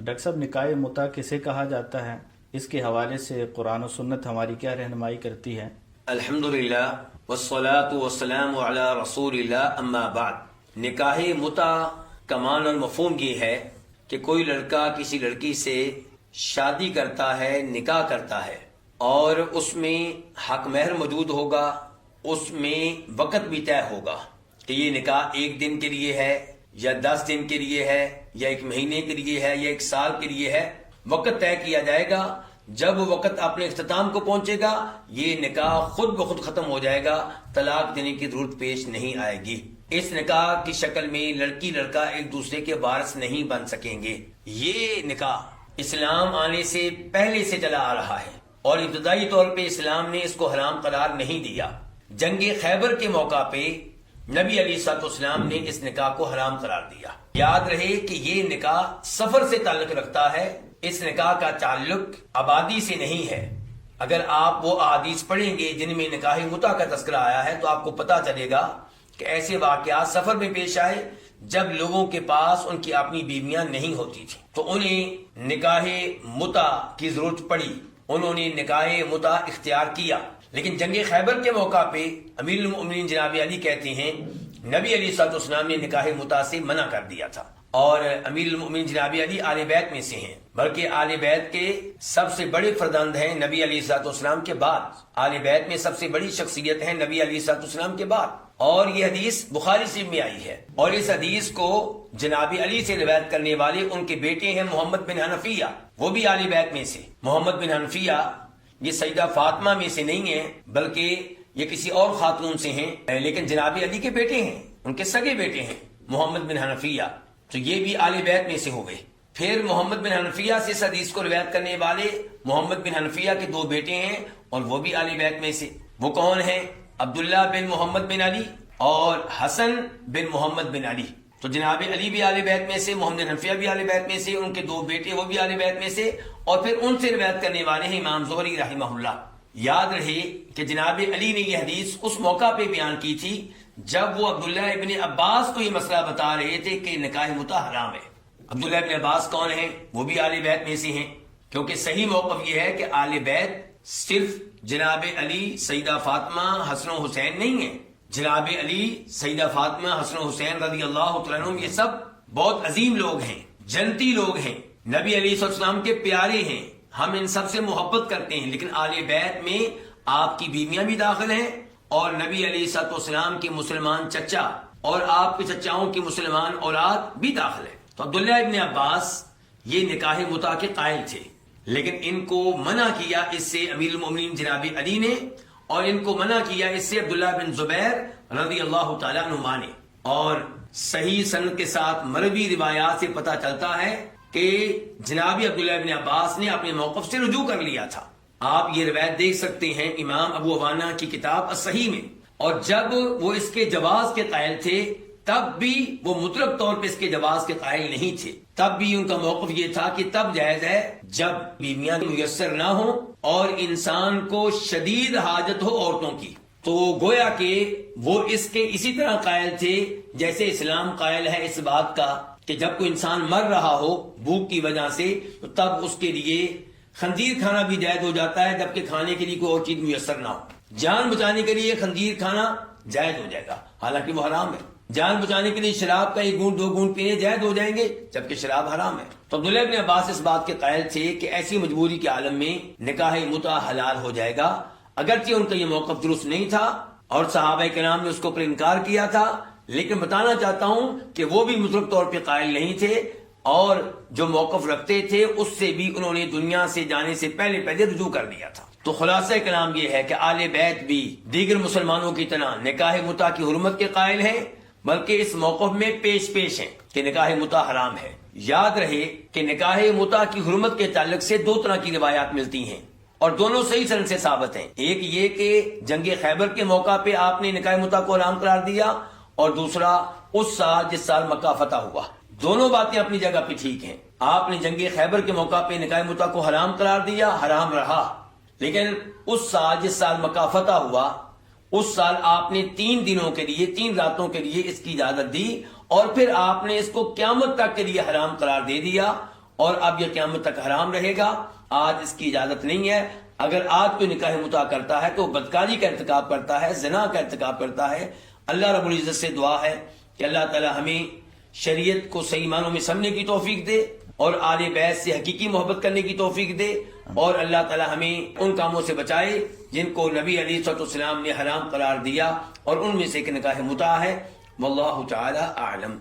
Doctor صاحب نکاح متع کسے کہا جاتا ہے؟ اس کے حوالے سے قرآن و سنت ہماری کیا رہنمائی کرتی ہے؟ الحمدللہ والصلاة والسلام علی رسول اللہ، اما بعد۔ نکاح متع کا معنی اور مفہوم یہ ہے کہ کوئی لڑکا کسی لڑکی سے شادی کرتا ہے، نکاح کرتا ہے، اور اس میں حق مہر موجود ہوگا، اس میں وقت بھی طے ہوگا کہ یہ نکاح 1 دن کے لیے ہے یا 10 دن کے لیے ہے یا 1 مہینے کے لیے ہے یا 1 سال کے لیے ہے۔ وقت طے کیا جائے گا۔ جب وہ وقت اپنے اختتام کو پہنچے گا، یہ نکاح خود بخود ختم ہو جائے گا، طلاق دینے کی ضرورت پیش نہیں آئے گی۔ اس نکاح کی شکل میں لڑکی لڑکا ایک دوسرے کے وارث نہیں بن سکیں گے۔ یہ نکاح اسلام آنے سے پہلے سے چلا آ رہا ہے اور ابتدائی طور پہ اسلام نے اس کو حرام قرار نہیں دیا۔ جنگ خیبر کے موقع پہ نبی علیہ الصلوۃ والسلام نے اس نکاح کو حرام قرار دیا۔ یاد رہے کہ یہ نکاح سفر سے تعلق رکھتا ہے، اس نکاح کا تعلق آبادی سے نہیں ہے۔ اگر آپ وہ احادیث پڑھیں گے جن میں نکاح متع کا تذکرہ آیا ہے تو آپ کو پتہ چلے گا کہ ایسے واقعات سفر میں پیش آئے جب لوگوں کے پاس ان کی اپنی بیویاں نہیں ہوتی تھیں، تو انہیں نکاح متع کی ضرورت پڑی، انہوں نے نکاح متع اختیار کیا۔ لیکن جنگ خیبر کے موقع پہ امیر المؤمنین جناب علی کہتے ہیں نبی علیہ الصلوۃ والسلام نے نکاح متع سے منع کر دیا تھا، اور امیر المؤمنین جناب علی آل بیت میں سے ہیں، بلکہ آل بیت کے سب سے بڑے فرزند ہیں نبی علیہ الصلوۃ والسلام کے بعد۔ آل بیت میں سب سے بڑی شخصیت ہیں نبی علیہ الصلوۃ والسلام کے بعد، اور یہ حدیث بخاری شریف میں آئی ہے، اور اس حدیث کو جناب علی سے روایت کرنے والے ان کے بیٹے ہیں محمد بن حنفیہ، وہ بھی آل بیت میں سے۔ محمد بن حنفیہ یہ سیدہ فاطمہ میں سے نہیں ہیں، بلکہ یہ کسی اور خاتون سے ہیں، لیکن جناب علی کے بیٹے ہیں، ان کے سگے بیٹے ہیں محمد بن حنفیہ، تو یہ بھی آل بیت میں سے ہو گئے۔ پھر محمد بن حنفیہ سے اس حدیث کو روایت کرنے والے محمد بن حنفیہ کے 2 بیٹے ہیں، اور وہ بھی آل بیت میں سے۔ وہ کون ہیں؟ عبداللہ بن محمد بن علی اور حسن بن محمد بن علی۔ تو جناب علی بھی آل بیت میں سے، محمد بن حنفیہ بھی آل بیت میں سے، ان کے 2 بیٹے وہ بھی آل بیت میں سے، اور پھر ان سے روایت کرنے والے ہیں امام زہری رحمہ اللہ۔ یاد رہے کہ جناب علی نے یہ حدیث اس موقع پہ بیان کی تھی جب وہ عبداللہ ابن عباس کو یہ مسئلہ بتا رہے تھے کہ نکاح متع حرام ہے۔ عبداللہ ابن عباس کون ہیں؟ وہ بھی آل بیت میں سے ہیں، کیونکہ صحیح موقف یہ ہے کہ آل بیت صرف جناب علی، سیدہ فاطمہ، حسن و حسین نہیں ہیں۔ جناب علی، سیدہ فاطمہ، حسن و حسین رضی اللہ تعالیٰ عنہم، یہ سب بہت عظیم لوگ ہیں، جنتی لوگ ہیں، نبی علیہ السلام کے پیارے ہیں، ہم ان سب سے محبت کرتے ہیں۔ لیکن آل بیت میں آپ کی بیویاں بھی داخل ہیں، اور نبی علیہ السلام کے مسلمان چچا اور آپ کے چچاؤں کی مسلمان اولاد بھی داخل ہے۔ تو عبداللہ ابن عباس یہ نکاح متع کے قائل تھے، لیکن ان کو منع کیا اس سے امیر المؤمنین جناب علی نے، اور ان کو منع کیا اس سے عبداللہ بن زبیر رضی اللہ تعالیٰ عنہما نے۔ اور صحیح سند کے ساتھ مروی روایات سے پتہ چلتا ہے کہ جناب عبداللہ بن عباس نے اپنے موقف سے رجوع کر لیا تھا۔ آپ یہ روایت دیکھ سکتے ہیں امام ابو عوانہ کی کتاب الصحیح میں، اور جب وہ اس کے جواز کے قائل تھے تب بھی وہ مطلق طور پہ اس کے جواز کے قائل نہیں تھے، تب بھی ان کا موقف یہ تھا کہ تب جائز ہے جب بیویاں میسر نہ ہوں اور انسان کو شدید حاجت ہو عورتوں کی۔ تو گویا کہ وہ اس کے اسی طرح قائل تھے جیسے اسلام قائل ہے اس بات کا کہ جب کوئی انسان مر رہا ہو بھوک کی وجہ سے تو تب اس کے لیے خنزیر کھانا بھی جائز ہو جاتا ہے، جبکہ کھانے کے لیے کوئی اور چیز میسر نہ ہو۔ جان بچانے کے لیے خنزیر کھانا جائز ہو جائے گا، حالانکہ وہ حرام ہے۔ جان بچانے کے لیے شراب کا 1 گھونٹ 2 گھونٹ پینے جائز ہو جائیں گے، جبکہ شراب حرام ہے۔ تو عبداللہ ابن عباس اس بات کے قائل تھے کہ ایسی مجبوری کے عالم میں نکاح متع حلال ہو جائے گا، اگرچہ ان کا یہ موقف درست نہیں تھا اور صحابہ کرام نے اس کو پر انکار کیا تھا، لیکن بتانا چاہتا ہوں کہ وہ بھی مطلق طور پہ قائل نہیں تھے، اور جو موقف رکھتے تھے اس سے بھی انہوں نے دنیا سے جانے سے پہلے رجوع کر دیا تھا۔ تو خلاصہ کلام یہ ہے کہ آل بیت بھی دیگر مسلمانوں کی طرح نکاح متع کی حرمت کے قائل ہیں، بلکہ اس موقف میں پیش ہیں کہ نکاح متع حرام ہے۔ یاد رہے کہ نکاح متع کی حرمت کے تعلق سے 2 طرح کی روایات ملتی ہیں، اور دونوں صحیح سند سے ثابت ہیں۔ ایک یہ کہ جنگ خیبر کے موقع پہ آپ نے نکاح متع کو حرام قرار دیا، اور دوسرا اس سال جس سال مکہ فتح ہوا۔ دونوں باتیں اپنی جگہ پہ ٹھیک ہیں۔ آپ نے جنگ خیبر کے موقع پہ نکاح متع کو حرام قرار دیا، حرام رہا، لیکن اس سال جس سال مکہ فتح ہوا اس سال آپ نے 3 دنوں کے لیے 3 راتوں کے لیے اس کی اجازت دی، اور پھر آپ نے اس کو قیامت تک کے لیے حرام قرار دے دیا، اور اب یہ قیامت تک حرام رہے گا. آج اس کی اجازت نہیں ہے. اگر آج کوئی نکاح متع کرتا ہے تو بدکاری کا ارتکاب کرتا ہے, زنا کا ارتکاب کرتا ہے. اللہ رب العزت سے دعا ہے کہ اللہ تعالی ہمیں شریعت کو صحیح معنوں میں سمجھنے کی توفیق دے اور آل بیت سے حقیقی محبت کرنے کی توفیق دے, اور اللہ تعالی ہمیں ان کاموں سے بچائے جن کو نبی علیہ الصلوۃ والسلام نے حرام قرار دیا, اور ان میں سے ایک نکاح متع ہے. واللہ تعالی اعلم.